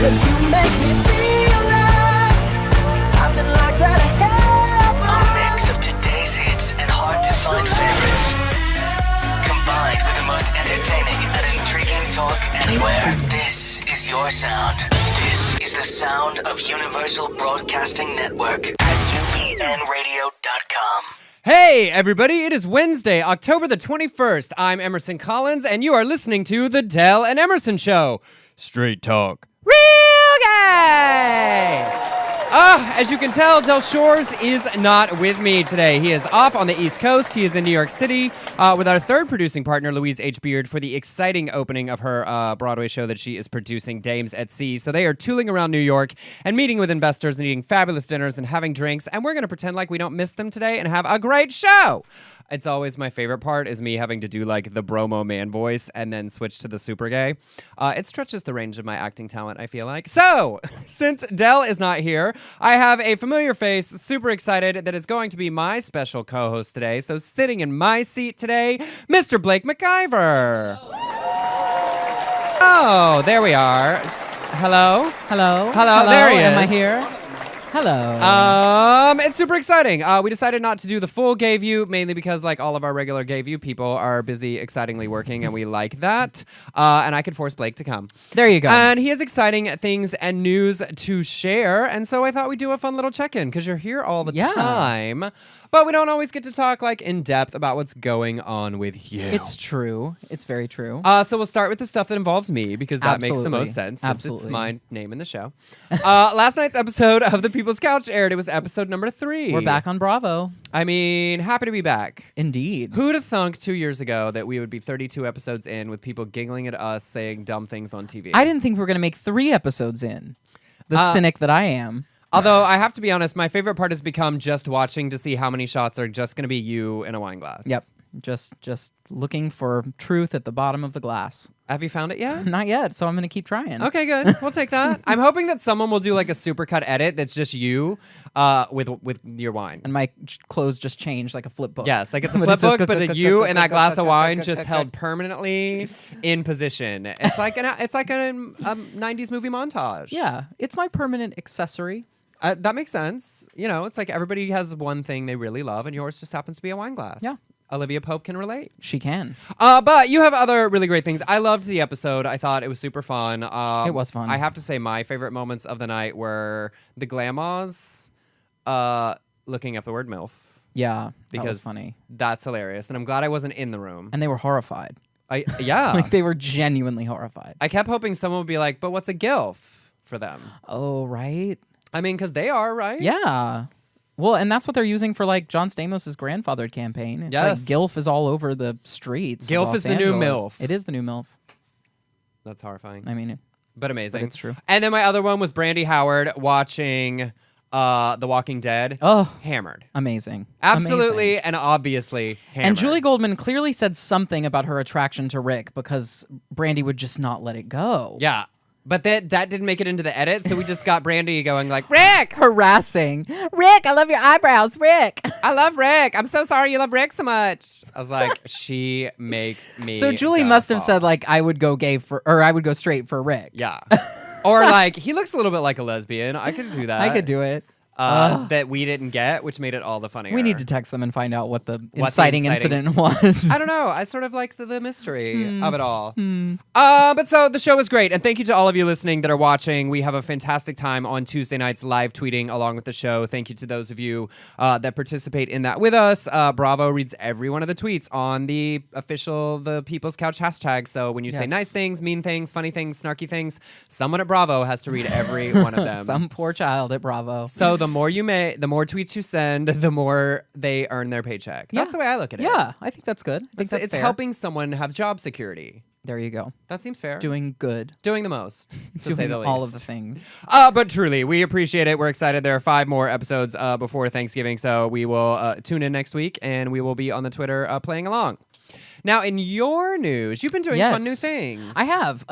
'Cause you make me feel like I've been locked out of heaven. A mix of today's hits and hard-to-find favorites, combined with the most entertaining and intriguing talk anywhere. This is your sound. This is the sound of Universal Broadcasting Network at UPNradio.com. Hey, everybody, it is Wednesday, October the 21st. I'm Emerson Collins, and you are listening to The Adele and Emerson Show. Straight talk. Real gay! As you can tell, Del Shores is not with me today. He is off on the East Coast. He is in New York City with our third producing partner, Louise H. Beard, for the exciting opening of her Broadway show that she is producing, Dames at Sea. So they are tooling around New York and meeting with investors and eating fabulous dinners and having drinks. And we're going to pretend like we don't miss them today and have a great show. It's always my favorite part is me having to do like the bromo man voice and then switch to the super gay. It stretches the range of my acting talent, I feel like. So, since Del is not here, I have a familiar face, super excited, that is going to be my special co-host today. So, sitting in my seat today, Mr. Blake McIver. Oh, there we are. Hello? Hello? Hello, there he is. Am I here? Hello. It's super exciting. We decided not to do the full Gay View, mainly because like all of our regular Gay View people are busy excitingly working, and we like that. And I could force Blake to come. There you go. And he has exciting things and news to share, and so I thought we'd do a fun little check-in, because you're here all the time. But we don't always get to talk like in depth about what's going on with you. It's true. It's very true. So we'll start with the stuff that involves me, because that makes the most sense. Since it's my name in the show. Last night's episode of The People's Couch aired. It was episode number 3. We're back on Bravo. I mean, happy to be back. Indeed. Who'd have thunk 2 years ago that we would be 32 episodes in with people giggling at us saying dumb things on TV? I didn't think we were going to make 3 episodes in. The cynic that I am. Although, I have to be honest, my favorite part has become just watching to see how many shots are just going to be you in a wine glass. Yep. Just looking for truth at the bottom of the glass. Have you found it yet? Not yet, so I'm going to keep trying. Okay, good. We'll take that. I'm hoping that someone will do like a supercut edit that's just you with your wine. And my clothes just change like a flip book. Yes, like it's a flip book, but you and that glass of wine just held permanently in position. It's like a 90s movie montage. Yeah, it's my permanent accessory. That makes sense. You know, it's like everybody has one thing they really love, and yours just happens to be a wine glass. Yeah. Olivia Pope can relate. She can. But you have other really great things. I loved the episode. I thought it was super fun. It was fun. I have to say my favorite moments of the night were the glamours looking up the word MILF. Yeah, because that was funny. That's hilarious. And I'm glad I wasn't in the room. And they were horrified. Yeah. Like they were genuinely horrified. I kept hoping someone would be like, but what's a GILF for them? Oh, right. I mean, because they are, right? Yeah. Well, and that's what they're using for like John Stamos' grandfather campaign. It's Yes. like GILF is all over the streets. GILF of Los is the new Angeles. MILF. It is the new MILF. That's horrifying. I mean, but amazing. But it's true. And then my other one was Brandy Howard watching The Walking Dead. Oh, hammered. Amazing. Absolutely Amazing. and obviously hammered. And Julie Goldman clearly said something about her attraction to Rick because Brandy would just not let it go. Yeah. But that didn't make it into the edit, so we just got Brandy going like, Rick! Harassing. Rick, I love your eyebrows, Rick. I love Rick. I'm so sorry you love Rick so much. I was like, she makes me So Julie must have said like, I would go straight for Rick. Yeah. Or like, he looks a little bit like a lesbian. I could do that. I could do it. That we didn't get, which made it all the funnier. We need to text them and find out what the inciting incident was. I don't know. I sort of like the mystery of it all. But so the show was great. And thank you to all of you listening that are watching. We have a fantastic time on Tuesday nights live tweeting along with the show. Thank you to those of you that participate in that with us. Bravo reads every one of the tweets on the official The People's Couch hashtag. So when you say nice things, mean things, funny things, snarky things, someone at Bravo has to read every one of them. Some poor child at Bravo. So the more tweets you send, the more they earn their paycheck. That's the way I look at it. Yeah, I think that's good. I think that's it's fair. helping someone have job security. There you go. That seems fair. Doing good. Doing the most, to say the least. All of the things. But truly, we appreciate it. We're excited. There are 5 more episodes before Thanksgiving, so we will tune in next week, and we will be on the Twitter playing along. Now, in your news, you've been doing fun new things. I have.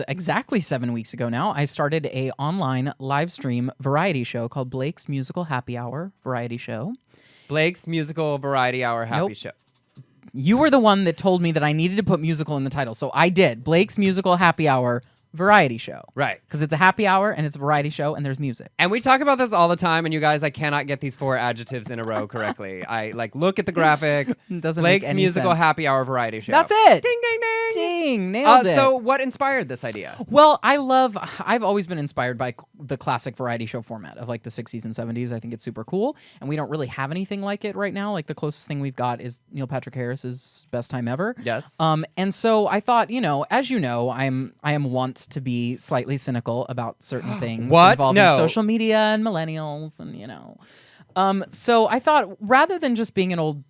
Exactly 7 weeks ago now, I started a online live stream variety show called Blake's Musical Happy Hour Variety Show. Blake's Musical Variety Hour Happy Show. You were the one that told me that I needed to put musical in the title, so I did. Blake's Musical Happy Hour variety show. Right. Because it's a happy hour and it's a variety show and there's music. And we talk about this all the time, and you guys, I cannot get these 4 adjectives in a row correctly. I look at the graphic. Doesn't make Blake's any musical sense. happy hour variety show. That's it. Ding ding ding. Ding, nailed it. So what inspired this idea? Well, I've always been inspired by the classic variety show format of like the 60s and 70s. I think it's super cool. And we don't really have anything like it right now. Like the closest thing we've got is Neil Patrick Harris's Best Time Ever. Yes. And so I thought, as you know, I am wont to be slightly cynical about certain things What? involving No. social media and millennials and so I thought rather than just being an old,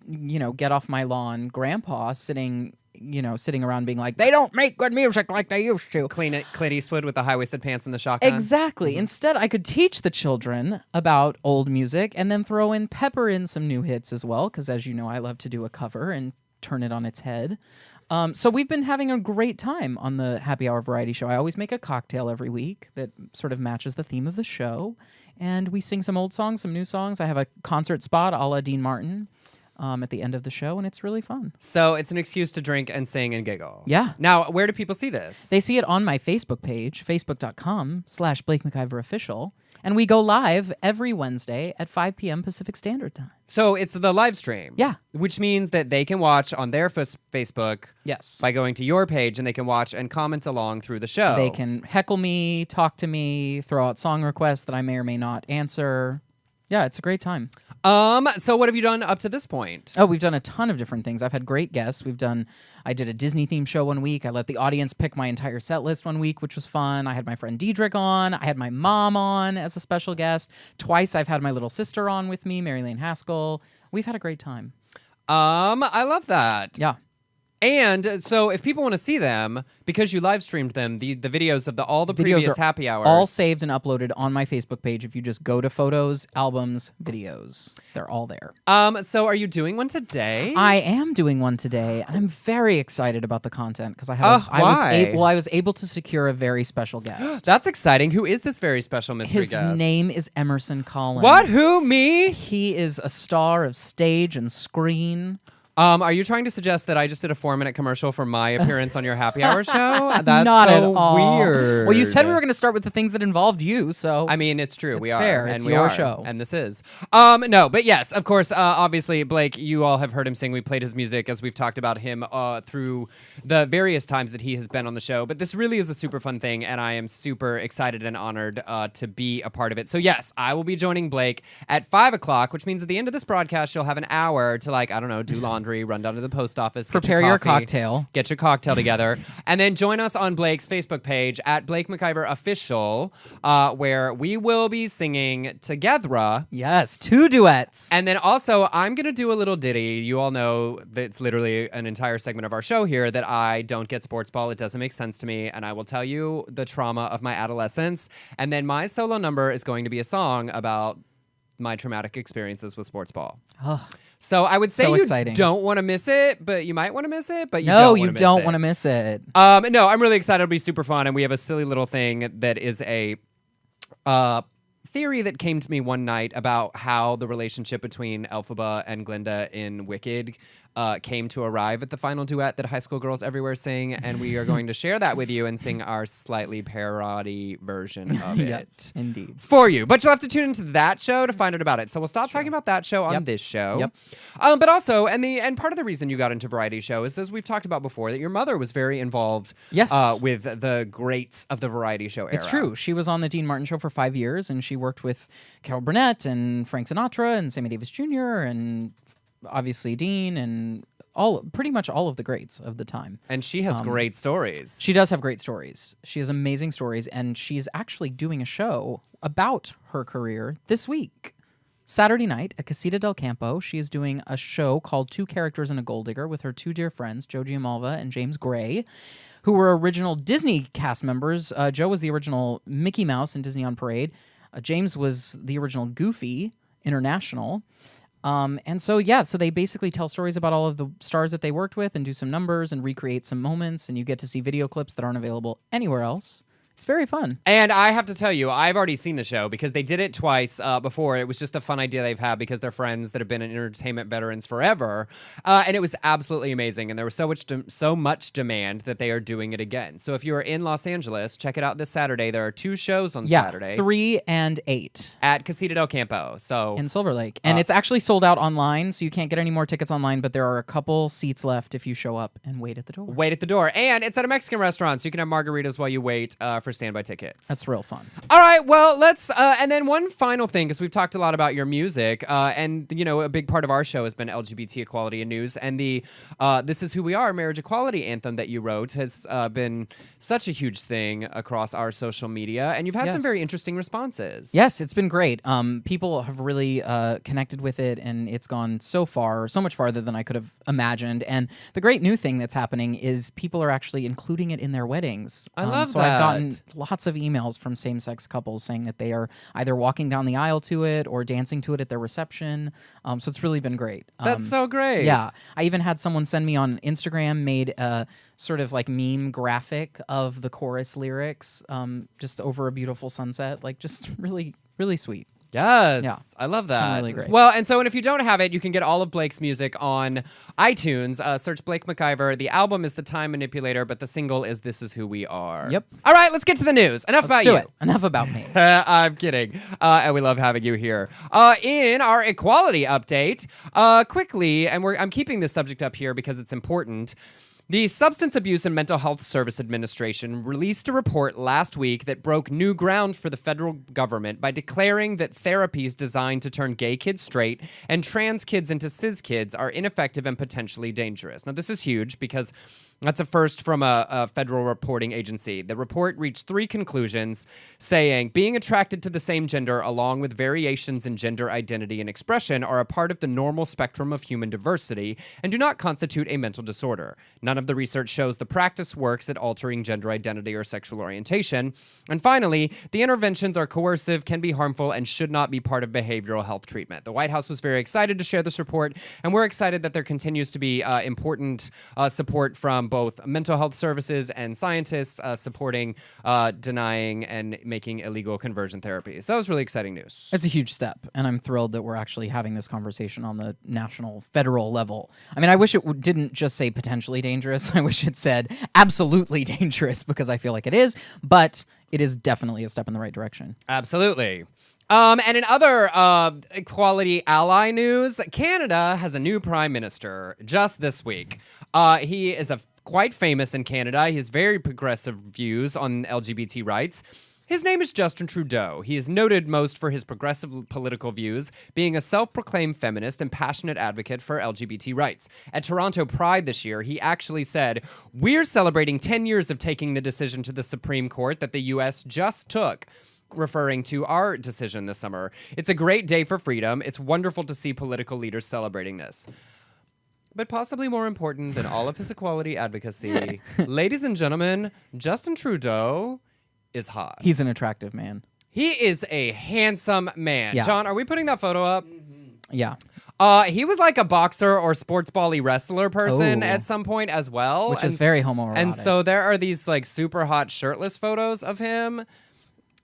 get off my lawn grandpa sitting around being like, they don't make good music like they used to. Clint Eastwood with the high-waisted pants and the shotgun. Exactly. Instead, I could teach the children about old music and then pepper in some new hits as well, because as you know, I love to do a cover and turn it on its head. So we've been having a great time on the Happy Hour Variety Show. I always make a cocktail every week that sort of matches the theme of the show. And we sing some old songs, some new songs. I have a concert spot a la Dean Martin at the end of the show, and it's really fun. So it's an excuse to drink and sing and giggle. Yeah. Now, where do people see this? They see it on my Facebook page, facebook.com/Blake McIver Official. And we go live every Wednesday at 5 p.m. Pacific Standard Time. So it's the live stream. Yeah. Which means that they can watch on their Facebook Yes. by going to your page, and they can watch and comment along through the show. They can heckle me, talk to me, throw out song requests that I may or may not answer. Yeah, it's a great time. So what have you done up to this point? Oh, we've done a ton of different things. I've had great guests. I did a Disney theme show one week. I let the audience pick my entire set list one week, which was fun. I had my friend Diedrich on. I had my mom on as a special guest. Twice I've had my little sister on with me, Mary Lane Haskell. We've had a great time. I love that. Yeah. And so if people want to see them, because you live streamed them, the videos of all the Videos previous are happy hours. all saved and uploaded on my Facebook page. If you just go to photos, albums, videos, they're all there. So are you doing one today? I am doing one today, and I'm very excited about the content because why? I was able to secure a very special guest. That's exciting. Who is this very special mystery His guest? name is Emerson Collins. What? Who? Me? He is a star of stage and screen. Are you trying to suggest that I just did a 4-minute commercial for my appearance on your happy hour show? That's Not so at all. weird. Well, you said we were going to start with the things that involved you, so I mean, it's true. We It's are. fair. And It's we your are. show. And this is. No, but yes, of course, obviously, Blake, you all have heard him sing. We played his music as we've talked about him through the various times that he has been on the show. But this really is a super fun thing, and I am super excited and honored to be a part of it. So yes, I will be joining Blake at 5 o'clock, which means at the end of this broadcast, you'll have an hour to, do laundry, run down to the post office, get Prepare your coffee, cocktail. get your cocktail together, and then join us on Blake's Facebook page at Blake McIver Official, where we will be singing together. yes, 2 duets. And then also, I'm going to do a little ditty. You all know that it's literally an entire segment of our show here that I don't get sports ball. It doesn't make sense to me. And I will tell you the trauma of my adolescence. And then my solo number is going to be a song about my traumatic experiences with sports ball. So I would say So you exciting. don't want to miss it, but you might want to miss it, but you No, don't you want to don't miss it. want to miss it. No, I'm really excited. It'll be super fun. And we have a silly little thing that is a theory that came to me one night about how the relationship between Elphaba and Glinda in Wicked came to arrive at the final duet that high school girls everywhere sing. And we are going to share that with you and sing our slightly parody version of it. Yes, indeed. For you. But you'll have to tune into that show to find out about it. So we'll stop talking about that show on Yep. this show. Yep. But also, and part of the reason you got into variety show is, as we've talked about before, that your mother was very involved Yes. with the greats of the variety show era. It's true. She was on the Dean Martin show for 5 years, and she worked with Carol Burnett and Frank Sinatra and Sammy Davis Jr. and obviously Dean and pretty much all of the greats of the time. And she has great stories. She does have great stories. She has amazing stories, and she's actually doing a show about her career this week. Saturday night at Casita del Campo, she is doing a show called Two Characters and a Gold Digger with her 2 dear friends, Joe Giamalva and James Gray, who were original Disney cast members. Joe was the original Mickey Mouse in Disney on Parade. James was the original Goofy International. And so they basically tell stories about all of the stars that they worked with and do some numbers and recreate some moments, and you get to see video clips that aren't available anywhere else. It's very fun. And I have to tell you, I've already seen the show because they did it twice before. It was just a fun idea they've had because they're friends that have been entertainment veterans forever. And it was absolutely amazing. And there was so much demand that they are doing it again. So if you are in Los Angeles, check it out this Saturday. There are 2 shows on Saturday. 3 and 8. At Casita del Campo. So In Silver Lake. And it's actually sold out online, so you can't get any more tickets online, but there are a couple seats left if you show up and wait at the door. wait at the door. And it's at a Mexican restaurant, so you can have margaritas while you wait for standby tickets. That's real fun. All right, well, let's, and then one final thing, because we've talked a lot about your music, and, you know, a big part of our show has been LGBT equality and news, and the This Is Who We Are marriage equality anthem that you wrote has been such a huge thing across our social media, and you've had some Yes. very interesting responses. Yes, it's been great. People have really connected with it, and it's gone so far, so much farther than I could have imagined. And the great new thing that's happening is people are actually including it in their weddings. I love so that. I've gotten lots of emails from same-sex couples saying that they are either walking down the aisle to it or dancing to it at their reception. So it's really been great. That's so great. Yeah. I even had someone send me on Instagram, made a sort of like meme graphic of the chorus lyrics just over a beautiful sunset. Like just really, really sweet. Yes, Yeah. I love It's been that. really great. Well, and so, and if you don't have it, you can get all of Blake's music on iTunes. Search Blake McIver. The album is The Time Manipulator, but the single is This Is Who We Are. Yep. All right, let's get to the news. Enough Let's about do you. it. Enough about me. I'm kidding. And we love having you here. In our equality update, quickly, and I'm keeping this subject up here because it's important. The Substance Abuse and Mental Health Service Administration released a report last week that broke new ground for the federal government by declaring that therapies designed to turn gay kids straight and trans kids into cis kids are ineffective and potentially dangerous. Now, this is huge because that's a first from a federal reporting agency. The report reached 3 conclusions, saying being attracted to the same gender along with variations in gender identity and expression are a part of the normal spectrum of human diversity and do not constitute a mental disorder. None of the research shows the practice works at altering gender identity or sexual orientation. And finally, the interventions are coercive, can be harmful, and should not be part of behavioral health treatment. The White House was very excited to share this report, and we're excited that there continues to be important support from both mental health services and scientists supporting denying and making illegal conversion therapies. So that was really exciting news. It's a huge step, and I'm thrilled that we're actually having this conversation on the national, federal level. I mean, I wish it didn't just say potentially dangerous. I wish it said absolutely dangerous because I feel like it is, but it is definitely a step in the right direction. Absolutely. And in other equality ally news, Canada has a new prime minister just this week. He is quite famous in Canada. He has very progressive views on LGBT rights. His name is Justin Trudeau. He is noted most for his progressive political views, being a self-proclaimed feminist and passionate advocate for LGBT rights. At Toronto Pride this year, he actually said, "We're celebrating 10 years of taking the decision to the Supreme Court that the U.S. just took," referring to our decision this summer. "It's a great day for freedom. It's wonderful to see political leaders celebrating this." But possibly more important than all of his equality advocacy, ladies and gentlemen, Justin Trudeau is hot. He's an attractive man. He is a handsome man. Yeah. John, are we putting that photo up? Yeah. He was like a boxer or sports bally wrestler person Oh. at some point as well. Which is very homoerotic. And so there are these like super hot shirtless photos of him.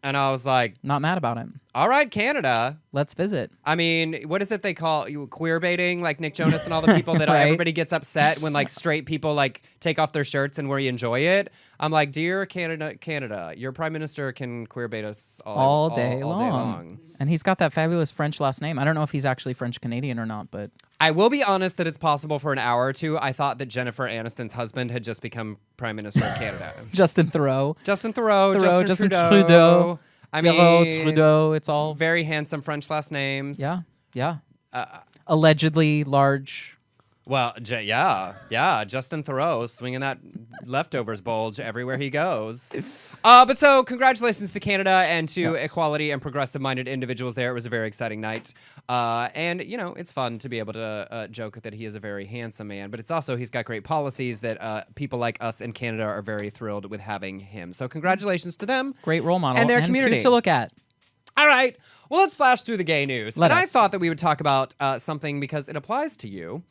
And I was like, Not mad about him. all right, Canada. Let's visit. I mean, what is it they call you queer baiting? Like Nick Jonas and all the people that Right. everybody gets upset when like straight people like take off their shirts and we enjoy it. I'm like, dear Canada, your prime minister can queer bait us All day long. And he's got that fabulous French last name. I don't know if he's actually French Canadian or not, but I will be honest that it's possible for an hour or two. I thought that Jennifer Aniston's husband had just become prime minister of Canada. Justin Thoreau. Justin Thoreau, Justin Justin Trudeau. I Thoreau, mean, Trudeau. It's all very handsome French last names. yeah, yeah. Allegedly large. Well, yeah. Justin Thoreau swinging that leftovers bulge everywhere he goes. But so congratulations to Canada and to Yes. equality and progressive-minded individuals there. It was a very exciting night. And, you know, it's fun to be able to joke that he is a very handsome man. But it's also, he's got great policies that people like us in Canada are very thrilled with having him. So congratulations to them. Great role model And their cute community. to look at. All right. Well, let's flash through the gay news. Let I us. thought that we would talk about something because it applies to you.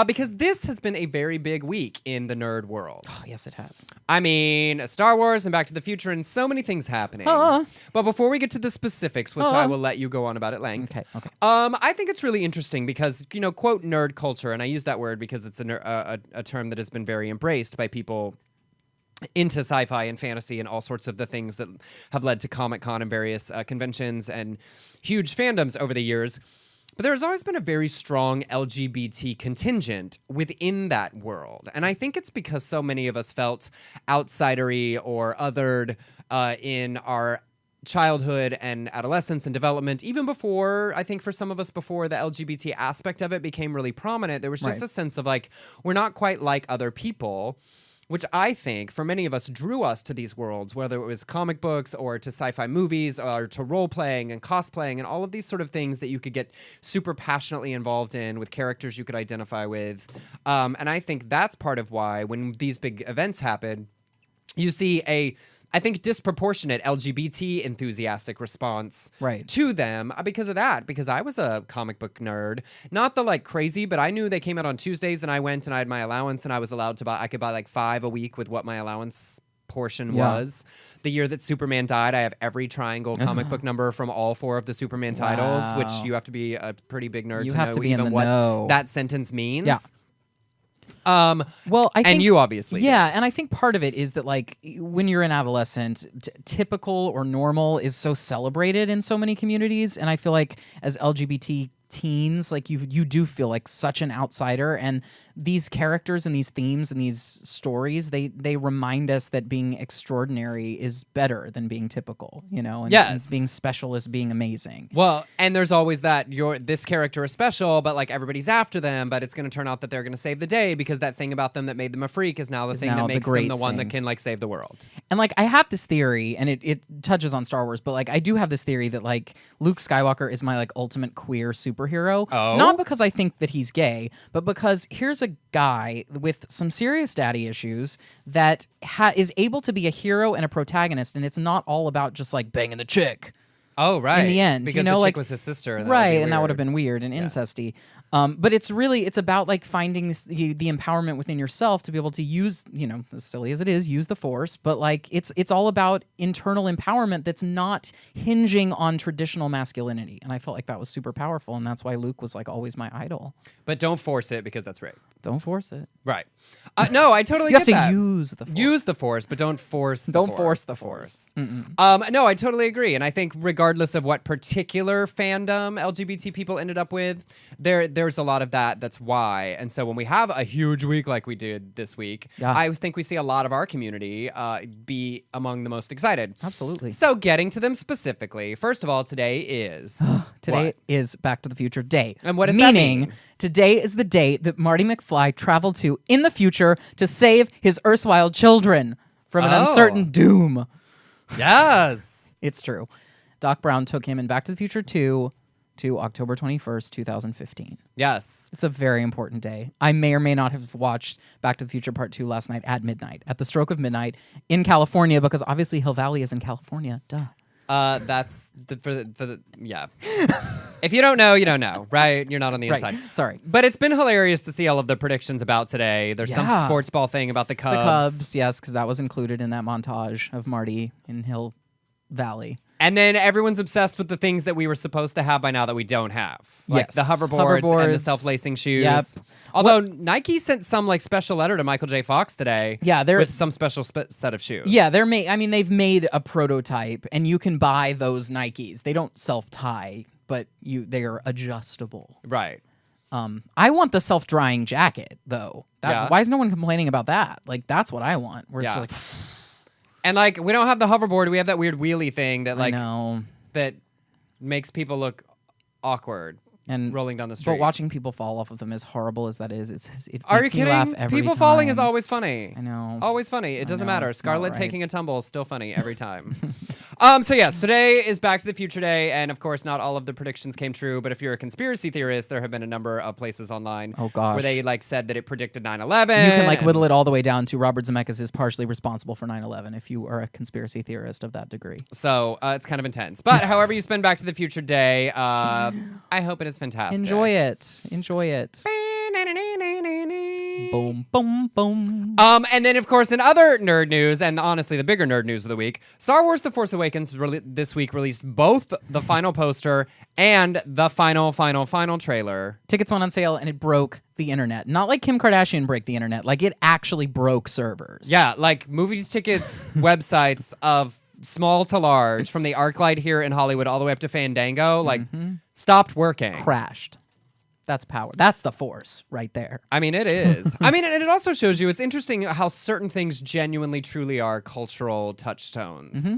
Because this has been a very big week in the nerd world. Oh, yes, it has. I mean, Star Wars and Back to the Future and so many things happening. But before we get to the specifics, which I will let you go on about at length. Okay. I think it's really interesting because, quote, nerd culture, and I use that word because it's a term that has been very embraced by people into sci-fi and fantasy and all sorts of the things that have led to Comic-Con and various conventions and huge fandoms over the years. But there's always been a very strong LGBT contingent within that world. And I think it's because so many of us felt outsidery or othered in our childhood and adolescence and development, even before, I think for some of us before the LGBT aspect of it became really prominent, there was just a sense of like, we're not quite like other people. Which I think, for many of us, drew us to these worlds, whether it was comic books or to sci-fi movies or to role-playing and cosplaying and all of these sort of things that you could get super passionately involved in with characters you could identify with. And I think that's part of why, when these big events happen, you see I think, disproportionate LGBT enthusiastic response to them because of that. Because I was a comic book nerd, not the like crazy, but I knew they came out on Tuesdays, and I went and I had my allowance, and I was allowed to buy. I could buy like 5 a week with what my allowance portion was. The year that Superman died, I have every Triangle comic book number from all 4 of the Superman titles, which you have to be a pretty big nerd to know even what that sentence means. Yeah. Well, I think, and you obviously yeah, did. and I think part of it is that like when you're an adolescent, typical or normal is so celebrated in so many communities, and I feel like as LGBT teens, like you do feel like such an outsider, and these characters and these themes and these stories, they remind us that being extraordinary is better than being typical, and being special is being amazing. Well, and there's always that this character is special, but like everybody's after them, but it's going to turn out that they're going to save the day because that thing about them that made them a freak is now the thing that makes them the one that can like save the world. And like I have this theory, and it touches on Star Wars, but like I do have this theory that like Luke Skywalker is my like ultimate queer superhero. Not because I think that he's gay, but because here's a guy with some serious daddy issues that is able to be a hero and a protagonist, and it's not all about just like banging the chick. Oh, right. In the end, because the chick was his sister, and that would have been weird and incesty. But it's about like finding the empowerment within yourself to be able to use, as silly as it is, use the Force. But like it's all about internal empowerment that's not hinging on traditional masculinity. And I felt like that was super powerful, and that's why Luke was like always my idol. But don't force it because that's rape. Don't force it. Right. No, I totally you get that. You have to use the Force. Use the Force, but don't force the Force. Don't force the Force. No, I totally agree. And I think regardless of what particular fandom LGBT people ended up with, there's a lot of that's why. And so when we have a huge week like we did this week, I think we see a lot of our community be among the most excited. Absolutely. So getting to them specifically, first of all, today is... Today is Back to the Future Day. And what does that mean? Meaning, today is the day that Marty McFly traveled to in the future to save his erstwhile children from an uncertain doom. Yes. It's true. Doc Brown took him in Back to the Future 2 to October 21st, 2015. Yes. It's a very important day. I may or may not have watched Back to the Future Part 2 last night at midnight, at the stroke of midnight in California, because obviously Hill Valley is in California. Duh. That's for the yeah. If you don't know, you don't know, right? You're not on the inside. Sorry. But it's been hilarious to see all of the predictions about today. There's some sports ball thing about the Cubs. The Cubs, yes, because that was included in that montage of Marty in Hill Valley. And then everyone's obsessed with the things that we were supposed to have by now that we don't have. Like the hoverboards and the self-lacing shoes. Yep. Although Nike sent some like special letter to Michael J. Fox today with some special set of shoes. Yeah, they've made a prototype, and you can buy those Nikes. They don't self-tie, but they are adjustable. Right. I want the self-drying jacket, though. Why is no one complaining about that? Like, that's what I want. Where it's like... And like we don't have the hoverboard, we have that weird wheelie thing that like that makes people look awkward and rolling down the street. But watching people fall off of them, as horrible as that is, it Are makes you me kidding? laugh every People time. falling is always funny. I know. Always funny. It doesn't matter. It's Scarlett not right. taking a tumble is still funny every time. So yes, today is Back to the Future Day, and of course, not all of the predictions came true. But if you're a conspiracy theorist, there have been a number of places online where they like said that it predicted 9/11. You can like whittle it all the way down to Robert Zemeckis is partially responsible for 9/11 if you are a conspiracy theorist of that degree. So it's kind of intense. But however you spend Back to the Future Day, I hope it is fantastic. Enjoy it. Enjoy it. Boom, boom, boom. And then, of course, in other nerd news, and honestly, the bigger nerd news of the week, Star Wars The Force Awakens this week released both the final poster and the final trailer. Tickets went on sale and it broke the internet. Not like Kim Kardashian break the internet. Like it actually broke servers. Yeah, like movie tickets websites of small to large, from the ArcLight here in Hollywood all the way up to Fandango, like stopped working. Crashed. That's power. That's the Force right there. I mean, it is. I mean, and it also shows you, it's interesting how certain things genuinely, truly are cultural touchstones.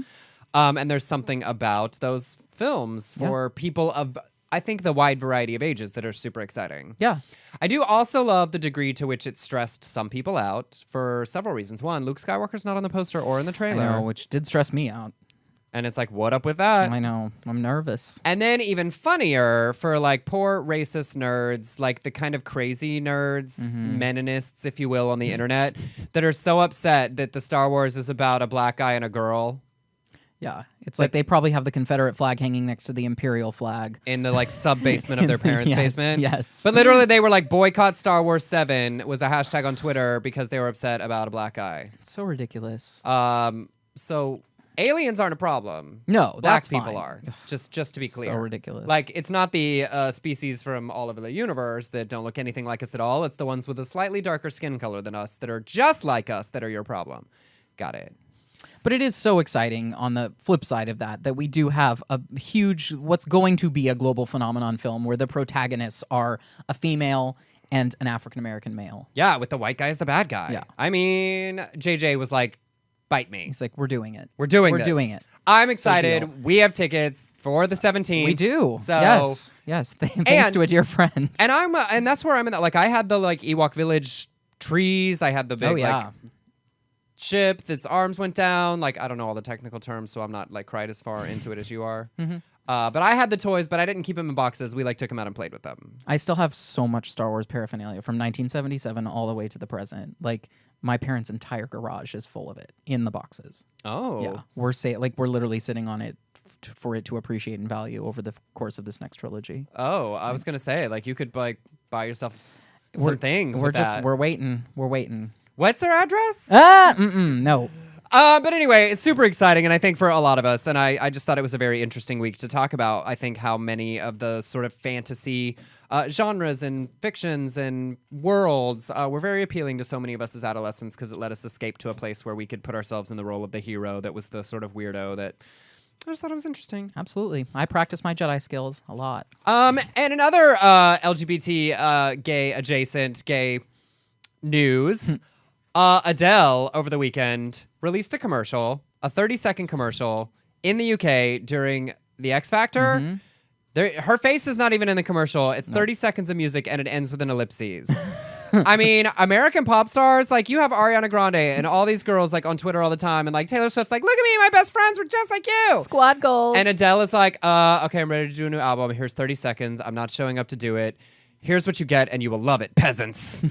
And there's something about those films for people of, I think, the wide variety of ages that are super exciting. Yeah. I do also love the degree to which it stressed some people out for several reasons. One, Luke Skywalker's not on the poster or in the trailer. I know, which did stress me out. And it's like, what up with that? I know. I'm nervous. And then even funnier for like poor racist nerds, like the kind of crazy nerds, meninists, if you will, on the internet, that are so upset that the Star Wars is about a black guy and a girl. Yeah. It's like they probably have the Confederate flag hanging next to the Imperial flag. In the like sub-basement of their parents' basement. Yes. But literally they were like, boycott Star Wars 7 was a hashtag on Twitter because they were upset about a black guy. It's so ridiculous. So aliens aren't a problem. No, Black that's people fine. are. Just to be clear. So ridiculous. Like, it's not the species from all over the universe that don't look anything like us at all. It's the ones with a slightly darker skin color than us that are just like us that are your problem. Got it. But it is so exciting on the flip side of that we do have a huge, what's going to be a global phenomenon film where the protagonists are a female and an African-American male. Yeah, with the white guy as the bad guy. Yeah. I mean, JJ was like, bite me. He's like, we're doing it. We're doing it. I'm excited. deal. We have tickets for the 17th. We do. So, Yes. Thanks to a dear friend. And and that's where I'm in that. Like, I had the like Ewok Village trees. I had the big like ship that's arms went down. Like, I don't know all the technical terms, so I'm not like quite as far into it as you are. But I had the toys, but I didn't keep them in boxes. We like took them out and played with them. I still have so much Star Wars paraphernalia from 1977 all the way to the present. Like, my parents' entire garage is full of it in the boxes. Oh. Yeah. We're literally sitting on it for it to appreciate in value over the course of this next trilogy. Oh, I was gonna say, like, you could like buy yourself some things. We're waiting. We're waiting. What's their address? No. But anyway, it's super exciting, and I think for a lot of us, and I just thought it was a very interesting week to talk about, I think, how many of the sort of fantasy genres and fictions and worlds were very appealing to so many of us as adolescents because it let us escape to a place where we could put ourselves in the role of the hero that was the sort of weirdo that I just thought it was interesting. Absolutely. I practice my Jedi skills a lot. And another LGBT gay adjacent gay news, Adele over the weekend released a commercial, a 30-second commercial in the UK during the X Factor. Her face is not even in the commercial. It's 30 seconds of music and it ends with an ellipses. I mean, American pop stars, like you have Ariana Grande and all these girls like on Twitter all the time, and like Taylor Swift's like, look at me, my best friends were just like you. Squad goals. And Adele is like, okay, I'm ready to do a new album. Here's 30 seconds. I'm not showing up to do it. Here's what you get and you will love it, peasants.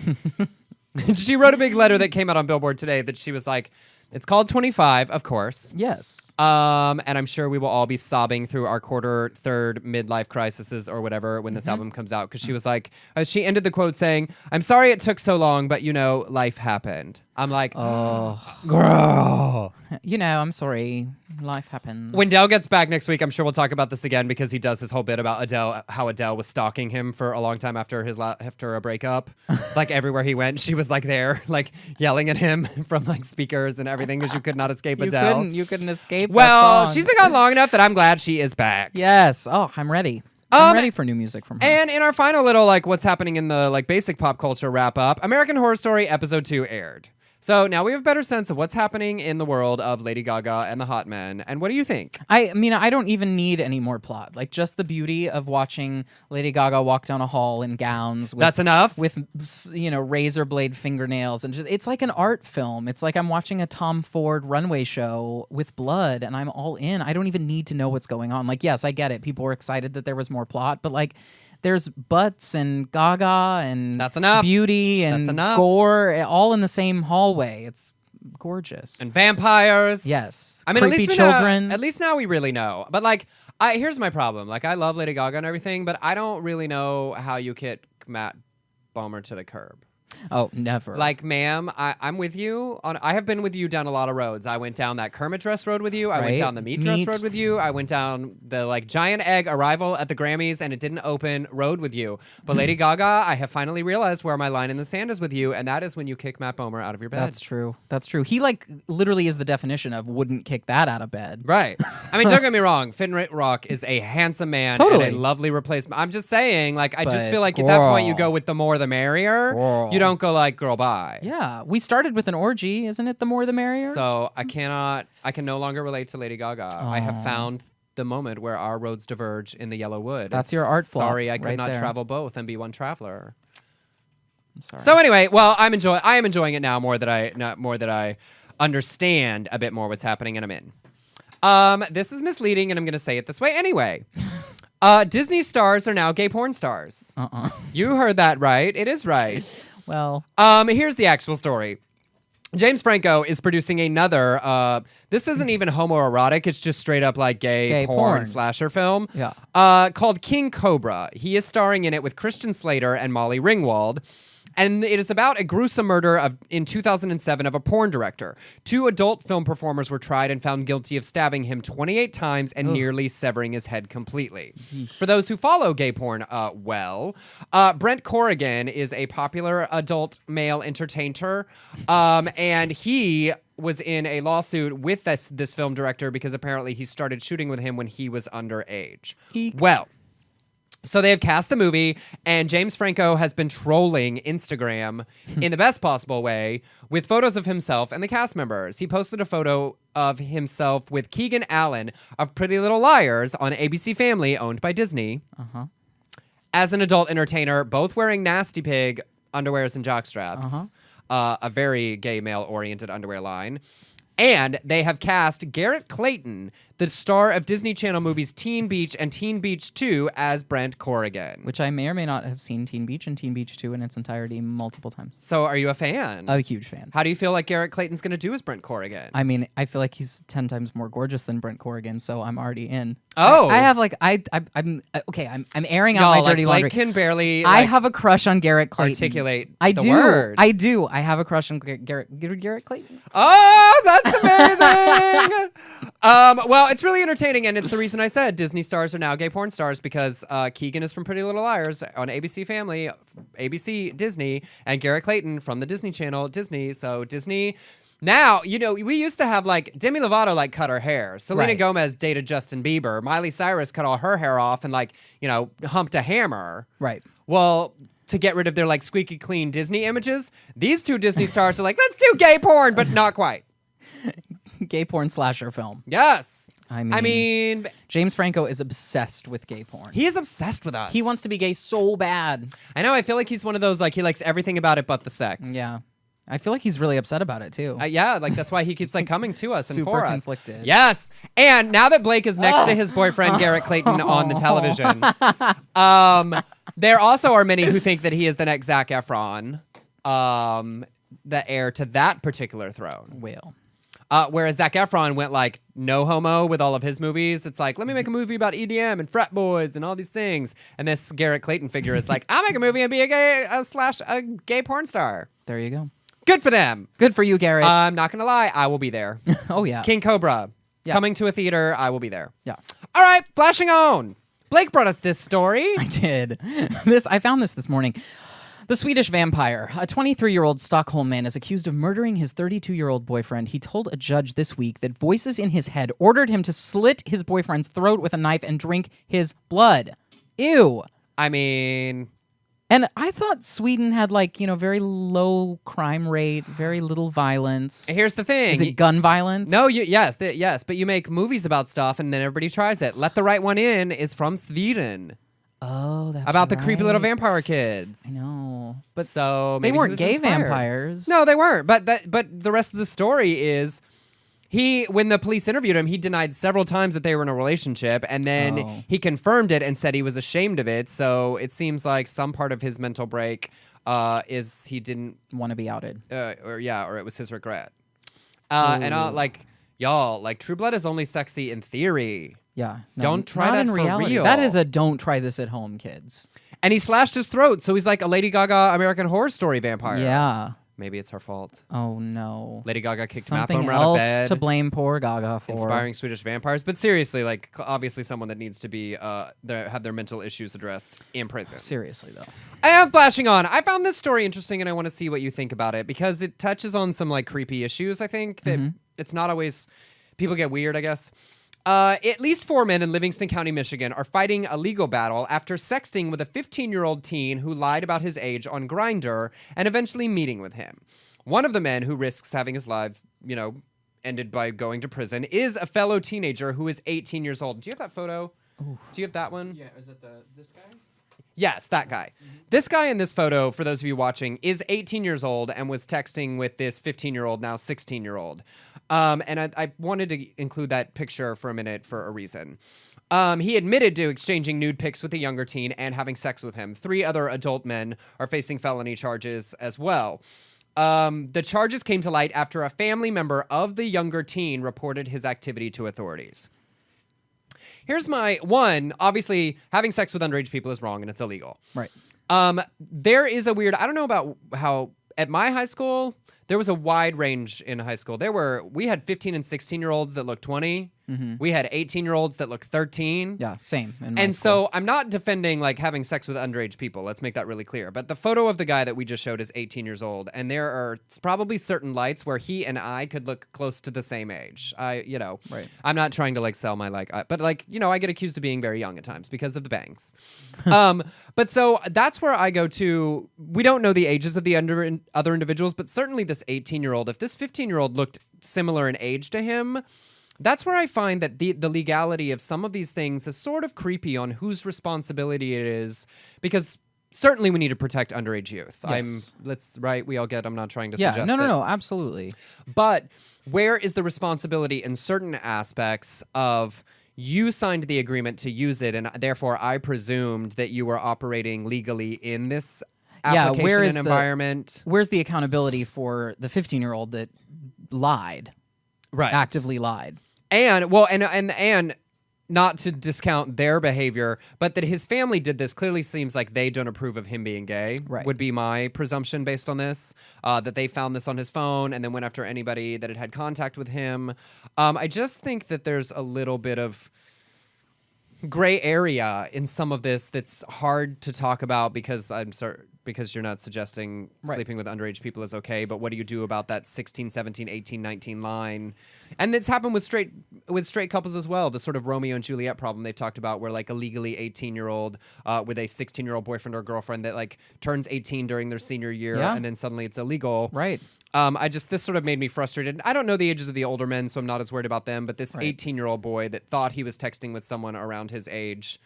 She wrote a big letter that came out on Billboard today that she was like, it's called 25, of course. Yes. And I'm sure we will all be sobbing through our third midlife crises or whatever when this album comes out. Because she was like, she ended the quote saying, I'm sorry it took so long, but you know, life happened. I'm like, oh, girl. You know, I'm sorry. Life happens. When Dell gets back next week, I'm sure we'll talk about this again because he does his whole bit about Adele, how Adele was stalking him for a long time after after a breakup. Like everywhere he went, she was like there, like yelling at him from like speakers and everything because you could not escape Adele. You couldn't escape. Well, that song. she's been gone long enough that I'm glad she is back. Yes. Oh, I'm ready. I'm ready for new music from her. And in our final little like what's happening in the like basic pop culture wrap up, American Horror Story episode 2 aired. So now we have a better sense of what's happening in the world of Lady Gaga and the hot men. And what do you think? I mean, I don't even need any more plot. Like, just the beauty of watching Lady Gaga walk down a hall in gowns. That's enough? With, razor blade fingernails. And it's like an art film. It's like I'm watching a Tom Ford runway show with blood, and I'm all in. I don't even need to know what's going on. Like, yes, I get it. People were excited that there was more plot, but like, there's butts and Gaga and That's enough. beauty and That's enough. gore all in the same hallway. It's gorgeous. And vampires. Yes. I mean, Creepy at least children. At least now we really know. But like, here's my problem. Like, I love Lady Gaga and everything, but I don't really know how you kick Matt Bomer to the curb. Oh, never. Like, ma'am, I'm with you. I have been with you down a lot of roads. I went down that Kermit dress road with you. I went Right. down the meat dress road with you. I went down the like giant egg arrival at the Grammys and it didn't open road with you. But Lady Gaga, I have finally realized where my line in the sand is with you, and that is when you kick Matt Bomer out of your bed. That's true. That's true. He like literally is the definition of wouldn't kick that out of bed. Right. I mean, don't get me wrong. Finn Rock is a handsome man Totally. and a lovely replacement. I'm just saying, like, I just But feel like at that point you girl. go with the more the merrier. Girl. You don't go like, girl, bye. Yeah, we started with an orgy, isn't it? The more the merrier. So I can no longer relate to Lady Gaga. I have found the moment where our roads diverge in the yellow wood. That's your art block Sorry, I could right not there. travel both and be one traveler. I'm sorry. So anyway, well, I am enjoying it now more that I understand a bit more what's happening, and I'm in. This is misleading, and I'm going to say it this way anyway. Disney stars are now gay porn stars. You heard that right. It is right. Well, Here's the actual story. James Franco is producing another, this isn't even homoerotic, it's just straight up like gay porn slasher film, called King Cobra. He is starring in it with Christian Slater and Molly Ringwald. And it is about a gruesome murder in 2007 of a porn director. 2 adult film performers were tried and found guilty of stabbing him 28 times and nearly severing his head completely. For those who follow gay porn Brent Corrigan is a popular adult male entertainer, and he was in a lawsuit with this film director because apparently he started shooting with him when he was underage. So they have cast the movie, and James Franco has been trolling Instagram in the best possible way with photos of himself and the cast members. He posted a photo of himself with Keegan Allen of Pretty Little Liars on ABC Family, owned by Disney, as an adult entertainer, both wearing Nasty Pig underwears and jockstraps, a very gay male-oriented underwear line. And they have cast Garrett Clayton, the star of Disney Channel movies Teen Beach and Teen Beach 2, as Brent Corrigan. which I may or may not have seen Teen Beach and Teen Beach 2 in its entirety multiple times. So are you a fan? A huge fan. How do you feel like Garrett Clayton's going to do as Brent Corrigan? I mean, I feel like he's 10 times more gorgeous than Brent Corrigan, so I'm already in. Oh. I have like I'm okay. I'm airing out Y'all, my dirty like, laundry. Blake can barely I like, have a crush on Garrett Clayton. articulate I the do. words. I do. I have a crush on Garrett Clayton. Oh, that's amazing! Well, it's really entertaining, and it's the reason I said Disney stars are now gay porn stars, because Keegan is from Pretty Little Liars on ABC Family, ABC Disney, and Garrett Clayton from the Disney Channel, Disney. So Disney. Now, we used to have like Demi Lovato like cut her hair. Selena Right. Gomez dated Justin Bieber. Miley Cyrus cut all her hair off and humped a hammer. Right. Well, to get rid of their like squeaky clean Disney images, these 2 Disney stars are like, let's do gay porn, but not quite. Gay porn slasher film. Yes. I I mean, James Franco is obsessed with gay porn. he is obsessed with us. He wants to be gay so bad. I know. I feel like he's one of those, like, he likes everything about it but the sex. Yeah. I feel like he's really upset about it too. Yeah, like that's why he keeps like coming to us and Super for us. conflicted. Yes. And now that Blake is next to his boyfriend Garrett Clayton on the television, there also are many who think that he is the next Zac Efron, the heir to that particular throne. Well. Whereas Zac Efron went like no homo with all of his movies. It's like, let me make a movie about EDM and frat boys and all these things. And this Garrett Clayton figure is like, I'll make a movie and be a gay porn star. There you go. Good for them. Good for you, Garrett. I'm not gonna lie, I will be there. oh yeah. King Cobra, Yeah. coming to a theater, I will be there. Yeah. All right, flashing on. Blake brought us this story. I did. I found this morning. The Swedish vampire. A 23-year-old Stockholm man is accused of murdering his 32-year-old boyfriend. He told a judge this week that voices in his head ordered him to slit his boyfriend's throat with a knife and drink his blood. Ew. I mean, And I thought Sweden had very low crime rate, very little violence. Here's the thing. Is it gun violence? No, yes, but you make movies about stuff and then everybody tries it. Let the Right One In is from Sweden. Oh, that's About the creepy little right. vampire kids. I know. But So they maybe he weren't was gay inspired. vampires. No, they weren't. But the rest of the story is when the police interviewed him, he denied several times that they were in a relationship, and then he confirmed it and said he was ashamed of it. So it seems like some part of his mental break is he didn't want to be outed. or it was his regret. And y'all, True Blood is only sexy in theory. Yeah. No, Don't try not that in for reality. real. That is a don't try this at home, kids. And he slashed his throat, so he's like a Lady Gaga American Horror Story vampire. Yeah. Maybe it's her fault. Oh no. Lady Gaga kicked Something Matt Bomer out of else bed. to blame poor Gaga for. Inspiring Swedish vampires, but seriously, obviously someone that needs to be have their mental issues addressed in prison. Seriously though. I am flashing on. I found this story interesting, and I want to see what you think about it because it touches on some creepy issues. I think that it's not always people get weird. I guess. At least 4 men in Livingston County, Michigan, are fighting a legal battle after sexting with a 15-year-old teen who lied about his age on Grindr and eventually meeting with him. One of the men who risks having his life, ended by going to prison is a fellow teenager who is 18 years old. Do you have that photo? Oof. Do you have that one? Yeah, is it this guy? Yes, that guy. Mm-hmm. This guy in this photo, for those of you watching, is 18 years old and was texting with this 15-year-old, now 16-year-old. And I wanted to include that picture for a minute for a reason. He admitted to exchanging nude pics with a younger teen and having sex with him. 3 other adult men are facing felony charges as well. The charges came to light after a family member of the younger teen reported his activity to authorities. Here's my one. Obviously, having sex with underage people is wrong and it's illegal. Right. There is a weird, I don't know about how, at my high school, there was a wide range in high school. We had 15 and 16-year-olds that looked 20. Mm-hmm. We had 18-year-olds that looked 13. Yeah, same. In my And school. so I'm not defending having sex with underage people. Let's make that really clear. But the photo of the guy that we just showed is 18 years old, and there are probably certain lights where he and I could look close to the same age. Right. I'm not trying to sell my but I get accused of being very young at times because of the bangs. But so that's where I go to. We don't know the ages of the other individuals, but certainly this 18-year-old. If this 15-year-old looked similar in age to him. That's where I find that the legality of some of these things is sort of creepy on whose responsibility it is, because certainly we need to protect underage youth. Yes. We all get, I'm not trying to Yeah, suggest no, absolutely. But where is the responsibility in certain aspects of you signed the agreement to use it, and therefore I presumed that you were operating legally in this application where is and environment? Where's the accountability for the 15-year-old that lied? Right. Actively lied. And not to discount their behavior, but that his family did this clearly seems like they don't approve of him being gay. Right. Would be my presumption based on this. That they found this on his phone and then went after anybody that had contact with him. I just think that there's a little bit of gray area in some of this that's hard to talk about because because you're not suggesting sleeping with underage people is okay, but what do you do about that 16, 17, 18, 19 line? And it's happened with straight couples as well. The sort of Romeo and Juliet problem they've talked about, where a legally 18-year-old with a 16-year-old boyfriend or girlfriend that turns 18 during their senior year, and then suddenly it's illegal. Right. This sort of made me frustrated. I don't know the ages of the older men, so I'm not as worried about them. But this 18-year-old boy that thought he was texting with someone around his age,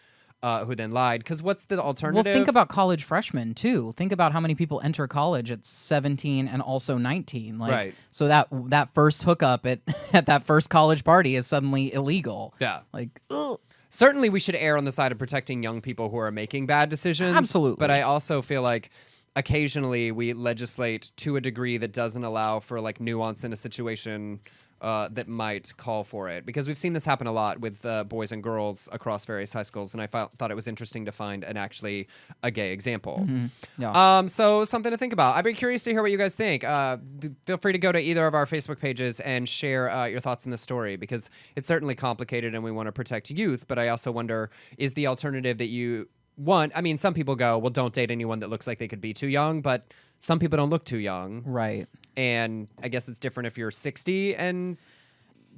who then lied. Because what's the alternative? Well, think about college freshmen too. Think about how many people enter college at 17 and also 19. Right. So that first hookup at that first college party is suddenly illegal. Yeah. Ugh. Certainly, we should err on the side of protecting young people who are making bad decisions. Absolutely. But I also feel like occasionally we legislate to a degree that doesn't allow for nuance in a situation that might call for it, because we've seen this happen a lot with boys and girls across various high schools, and I thought it was interesting to find actually a gay example. Mm-hmm. Yeah. So something to think about. I'd be curious to hear what you guys think. Feel free to go to either of our Facebook pages and share your thoughts on the story, because it's certainly complicated and we want to protect youth, but I also wonder, is the alternative that you want? I mean, some people go, well, don't date anyone that looks like they could be too young, but some people don't look too young. Right. And I guess it's different if you're 60 and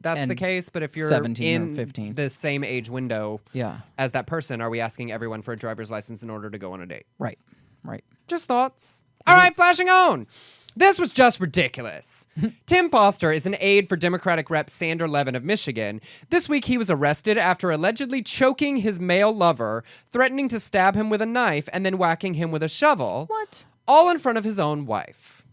that's the case, but if you're 17 in or 15. the same age window Yeah. as that person, are we asking everyone for a driver's license in order to go on a date? Right. Right. Just thoughts. All right, flashing on. This was just ridiculous. Tim Foster is an aide for Democratic Rep Sander Levin of Michigan. This week, he was arrested after allegedly choking his male lover, threatening to stab him with a knife, and then whacking him with a shovel. What? All in front of his own wife.